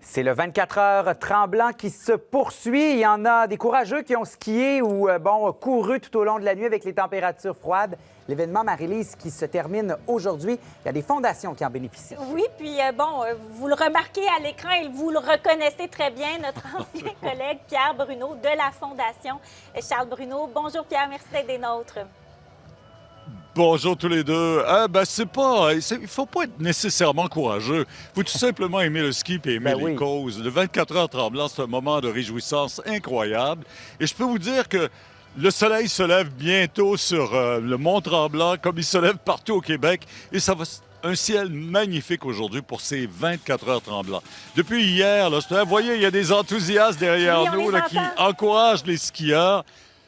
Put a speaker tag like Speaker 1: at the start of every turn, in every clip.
Speaker 1: C'est le 24 heures tremblant qui se poursuit. Il y en a des courageux qui ont skié ou couru tout au long de la nuit avec les températures froides. L'événement Marie-Lise qui se termine aujourd'hui, il y a des fondations qui en bénéficient.
Speaker 2: Oui, puis vous le remarquez à l'écran et vous le reconnaissez très bien, notre ancien collègue Pierre Bruno de la Fondation Charles Bruno. Bonjour Pierre, merci d'être des nôtres.
Speaker 3: Bonjour tous les deux. Il faut pas être nécessairement courageux. Il faut tout simplement aimer le ski et aimer les causes. Le 24 heures tremblant, c'est un moment de réjouissance incroyable. Et je peux vous dire que le soleil se lève bientôt sur le Mont-Tremblant, comme il se lève partout au Québec. Et ça va un ciel magnifique aujourd'hui pour ces 24 heures tremblants. Depuis hier, vous voyez, il y a des enthousiastes derrière nous qui encouragent les skieurs.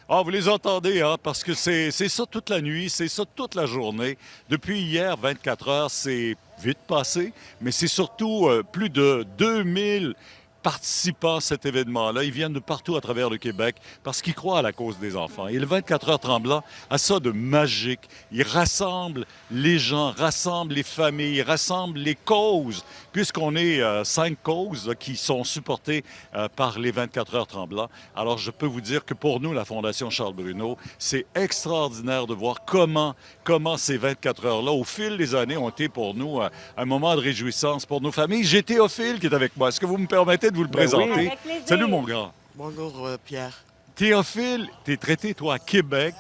Speaker 3: Ah, vous les entendez, hein? Parce que c'est ça toute la nuit, c'est ça toute la journée. Depuis hier, 24 heures, c'est vite passé, mais c'est surtout plus de 2000 participants à cet événement-là. Ils viennent de partout à travers le Québec parce qu'ils croient à la cause des enfants. Et le 24 heures tremblant a ça de magique. Il rassemble les gens, rassemble les familles, rassemble les causes, puisqu'on est 5 causes qui sont supportées par les 24 heures tremblant. Alors, je peux vous dire que pour nous, la Fondation Charles Bruno, c'est extraordinaire de voir comment ces 24 heures-là, au fil des années, ont été pour nous un moment de réjouissance pour nos familles. J'ai Théophile qui est avec moi. Est-ce que vous me permettez de vous le présenter?
Speaker 2: Oui.
Speaker 3: Salut, mon grand.
Speaker 4: Bonjour, Pierre.
Speaker 3: Théophile, tu es traité, toi, à Québec.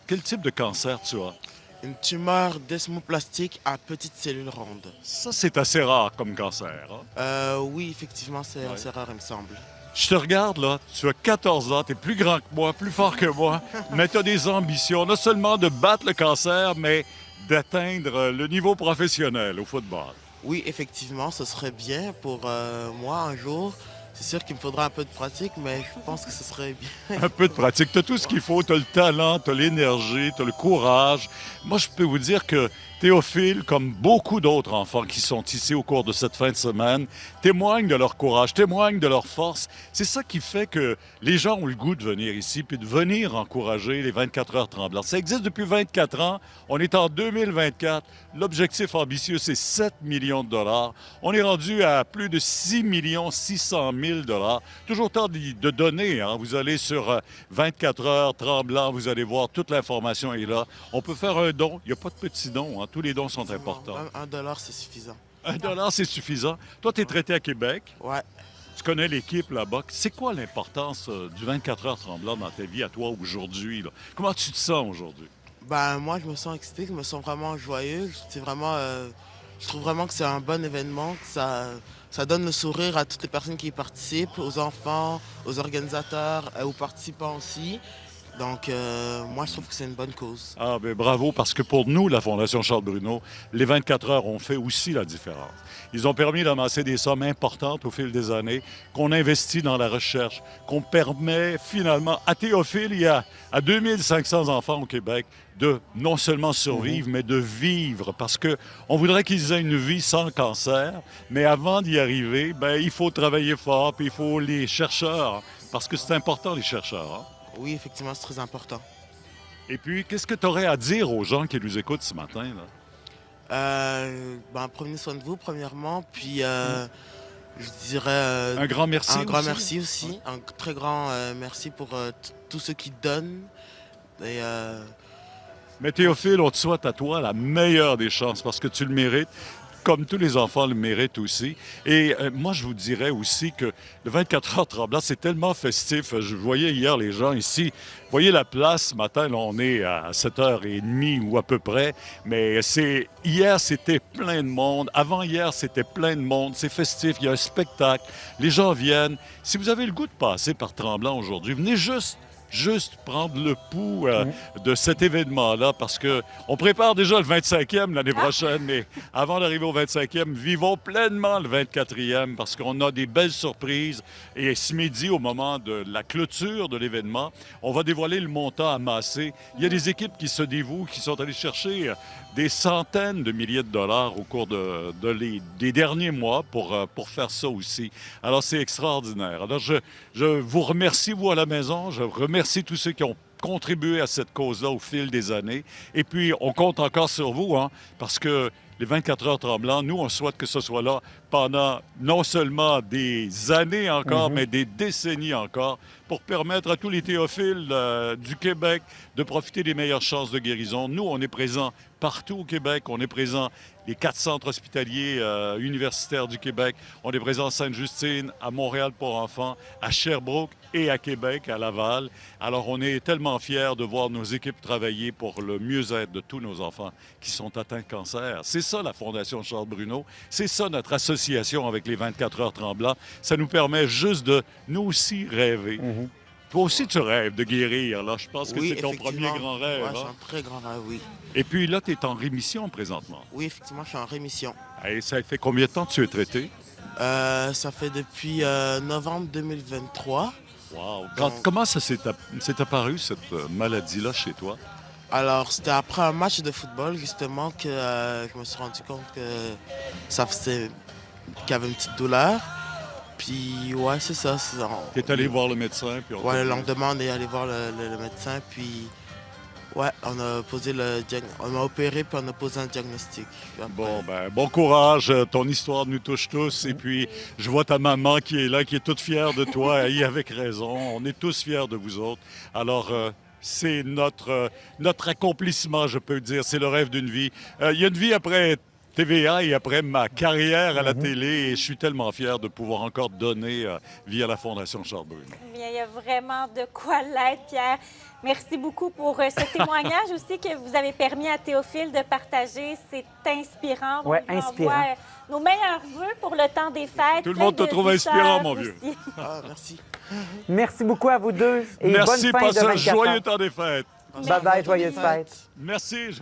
Speaker 3: Quel type de cancer tu as?
Speaker 4: Une tumeur desmoplastique à petites cellules rondes.
Speaker 3: Ça, c'est assez rare comme cancer. Hein?
Speaker 4: Oui, effectivement, c'est assez rare, il me semble.
Speaker 3: Je te regarde, là, tu as 14 ans, tu es plus grand que moi, plus fort que moi, mais tu as des ambitions, non seulement de battre le cancer, mais d'atteindre le niveau professionnel au football.
Speaker 4: Oui, effectivement, ce serait bien pour moi un jour. C'est sûr qu'il me faudra un peu de pratique, mais je pense que ce serait bien.
Speaker 3: Un peu de pratique. Tu as tout ce qu'il faut. Tu as le talent, tu as l'énergie, tu as le courage. Moi, je peux vous dire que Théophile, comme beaucoup d'autres enfants qui sont ici au cours de cette fin de semaine, témoignent de leur courage, témoignent de leur force. C'est ça qui fait que les gens ont le goût de venir ici puis de venir encourager les 24 heures tremblantes. Ça existe depuis 24 ans. On est en 2024. L'objectif ambitieux, c'est 7 millions de dollars. On est rendu à plus de 6 600 000 dollars. Toujours temps de donner. Hein? Vous allez sur 24 heures tremblant, vous allez voir, toute l'information est là. On peut faire un don. Il n'y a pas de petits dons. Hein? Tous les dons sont importants.
Speaker 4: $1, c'est suffisant.
Speaker 3: $1, c'est suffisant. Toi, tu es traité à Québec.
Speaker 4: Ouais.
Speaker 3: Tu connais l'équipe là-bas. C'est quoi l'importance du 24 heures tremblant dans ta vie à toi aujourd'hui? Là? Comment tu te sens aujourd'hui?
Speaker 4: Moi, je me sens excité, je me sens vraiment joyeux. C'est vraiment, je trouve vraiment que c'est un bon événement, que ça donne le sourire à toutes les personnes qui y participent, aux enfants, aux organisateurs, aux participants aussi. Donc, moi, je trouve que c'est une bonne cause.
Speaker 3: Ah, bien, bravo, parce que pour nous, la Fondation Charles Bruno, les 24 heures ont fait aussi la différence. Ils ont permis d'amasser des sommes importantes au fil des années, qu'on investit dans la recherche, qu'on permet finalement à Théophile, il y a à 2500 enfants au Québec, de non seulement survivre, mais de vivre. Parce qu'on voudrait qu'ils aient une vie sans cancer, mais avant d'y arriver, il faut travailler fort, puis il faut les chercheurs, parce que c'est important, les chercheurs. Hein?
Speaker 4: Oui, effectivement, c'est très important.
Speaker 3: Et puis, qu'est-ce que tu aurais à dire aux gens qui nous écoutent ce matin, là?
Speaker 4: Prenez soin de vous, premièrement. Puis, je dirais...
Speaker 3: un grand merci.
Speaker 4: Un grand merci aussi. Un très grand merci pour tous ceux qui donnent. Et,
Speaker 3: Mais Théophile, on te souhaite à toi la meilleure des chances parce que tu le mérites. Comme tous les enfants le méritent aussi. Et moi, je vous dirais aussi que le 24 heures tremblant, c'est tellement festif. Je voyais hier les gens ici. Vous voyez la place, ce matin, là, on est à 7h30 ou à peu près. Mais hier, c'était plein de monde. Avant-hier, c'était plein de monde. C'est festif, il y a un spectacle. Les gens viennent. Si vous avez le goût de passer par Tremblant aujourd'hui, venez juste prendre le pouls de cet événement-là parce qu'on prépare déjà le 25e l'année prochaine, mais avant d'arriver au 25e, vivons pleinement le 24e parce qu'on a des belles surprises. Et ce midi, au moment de la clôture de l'événement, on va dévoiler le montant amassé. Il y a des équipes qui se dévouent, qui sont allées chercher des centaines de milliers de dollars au cours des derniers mois pour faire ça aussi. Alors, c'est extraordinaire. Alors, je vous remercie, vous, à la maison. Je remercie tous ceux qui ont contribué à cette cause-là au fil des années. Et puis, on compte encore sur vous, hein, parce que les 24 heures Tremblant, nous, on souhaite que ce soit là pendant non seulement des années encore, mais des décennies encore, pour permettre à tous les théophiles du Québec de profiter des meilleures chances de guérison. Nous, on est présents partout au Québec. On est présents les 4 centres hospitaliers universitaires du Québec. On est présents à Sainte-Justine, à Montréal pour enfants, à Sherbrooke et à Québec, à Laval. Alors, on est tellement fiers de voir nos équipes travailler pour le mieux-être de tous nos enfants qui sont atteints de cancer. C'est ça, la Fondation Charles Bruno. C'est ça, notre association avec les 24 heures Tremblant. Ça nous permet juste de, nous aussi, rêver. Toi aussi, tu rêves de guérir, là. Je pense que
Speaker 4: Oui,
Speaker 3: c'est ton premier
Speaker 4: effectivement.
Speaker 3: grand rêve.
Speaker 4: Ouais,
Speaker 3: hein?
Speaker 4: c'est un très grand rêve, oui.
Speaker 3: Et puis là, tu es en rémission présentement.
Speaker 4: Oui, effectivement, je suis en rémission.
Speaker 3: Et ça fait combien de temps que tu es traité?
Speaker 4: Ça fait depuis novembre 2023.
Speaker 3: Wow.
Speaker 4: Donc-
Speaker 3: Comment ça s'est apparu, cette maladie-là, chez toi?
Speaker 4: Alors, c'était après un match de football, justement, que je me suis rendu compte que qu'il y avait une petite douleur. Puis, ouais, c'est ça.
Speaker 3: Tu es allé voir le médecin? Puis
Speaker 4: Ouais, le lendemain, on est allé voir le médecin, puis ouais, on m'a opéré, puis on a posé un diagnostic. Après.
Speaker 3: Bon, ben, bon courage. Ton histoire nous touche tous. Et puis, je vois ta maman qui est là, qui est toute fière de toi, et avec raison. On est tous fiers de vous autres. Alors, c'est notre accomplissement, je peux dire. C'est le rêve d'une vie. Il y a une vie après TVA et après ma carrière à la télé, et je suis tellement fier de pouvoir encore donner via la Fondation Charles Bruno.
Speaker 2: Bien, il y a vraiment de quoi l'être, Pierre. Merci beaucoup pour ce témoignage aussi que vous avez permis à Théophile de partager. C'est inspirant.
Speaker 1: Ouais,
Speaker 2: On lui
Speaker 1: inspirant.
Speaker 2: envoie, nos meilleurs vœux pour le temps des fêtes.
Speaker 3: Tout le
Speaker 2: Plein
Speaker 3: monde te
Speaker 2: de
Speaker 3: trouve
Speaker 2: douceur
Speaker 3: inspirant, mon vieux.
Speaker 2: aussi.
Speaker 4: Ah, merci.
Speaker 1: Merci beaucoup à vous deux et
Speaker 3: Merci,
Speaker 1: bonne fin de
Speaker 3: passe un
Speaker 1: 24
Speaker 3: joyeux
Speaker 1: heures.
Speaker 3: temps des fêtes.
Speaker 1: Bye-bye, joyeuses fêtes.
Speaker 3: Merci.